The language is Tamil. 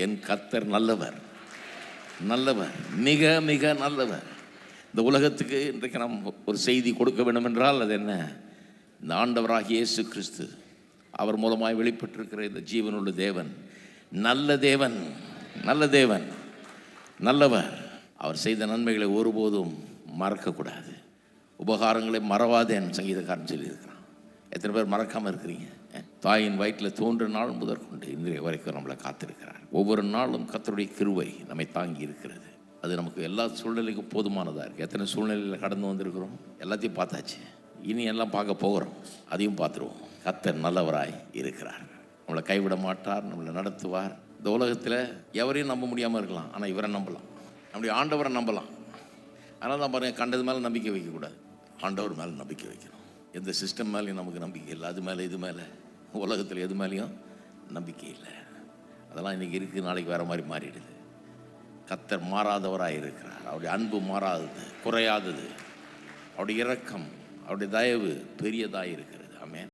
என் கர்த்தர் நல்லவர், நல்லவர், மிக மிக நல்லவர். இந்த உலகத்துக்கு இன்றைக்கு நாம் ஒரு செய்தி கொடுக்க வேண்டும் என்றால் அது என்ன? இந்த ஆண்டவராகிய இயேசு கிறிஸ்து அவர் மூலமாய் வெளிப்பட்டிருக்கிற இந்த ஜீவனுள்ள தேவன் நல்ல தேவன், நல்ல தேவன், நல்லவர். அவர் செய்த நன்மைகளை ஒருபோதும் மறக்கக்கூடாது. உபகாரங்களை மறவாதேன் சங்கீதக்காரன் சொல்லியிருக்கிறான். எத்தனை பேர் மறக்காமல் இருக்கிறீங்க? தாயின் வயிற்றில் தோன்ற நாள் முதற்கொண்டு இன்றைய வரைக்கும் நம்மளை காத்திருக்கிறார். ஒவ்வொரு நாளும் கர்த்தருடைய கிருபை நம்மை தாங்கி இருக்கிறது. அது நமக்கு எல்லா சூழ்நிலைக்கும் போதுமானதாக இருக்குது. எத்தனை சூழ்நிலையில் கடந்து வந்திருக்கிறோம், எல்லாத்தையும் பார்த்தாச்சு. இனி எல்லாம் பார்க்க போகிறோம், அதையும் பார்த்துருவோம். கர்த்தர் நல்லவராய் இருக்கிறார். நம்மளை கைவிட மாட்டார், நம்மளை நடத்துவார். இந்த உலகத்தில் எவரையும் நம்ப முடியாமல் இருக்கலாம், ஆனால் இவரை நம்பலாம், நம்முடைய ஆண்டவரை நம்பலாம். ஆனால் தான் பாருங்கள், கண்டது மேலே நம்பிக்கை வைக்கக்கூடாது, ஆண்டவர் மேலே நம்பிக்கை வைக்கணும். எந்த சிஸ்டம் மேலேயும் நமக்கு நம்பிக்கை இல்லை, அது மேலே இது மேலே, உலகத்தில் எது மேலேயும் நம்பிக்கை இல்லை. அதெல்லாம் இன்றைக்கி இருக்குது, நாளைக்கு வேறு மாதிரி மாறிடுது. கர்த்தர் மாறாதவராக இருக்கிறார். அவருடைய அன்பு மாறாதது, குறையாதது. அவருடைய இரக்கம், அவருடைய தயவு பெரியதாக இருக்கிறது. ஆமென்.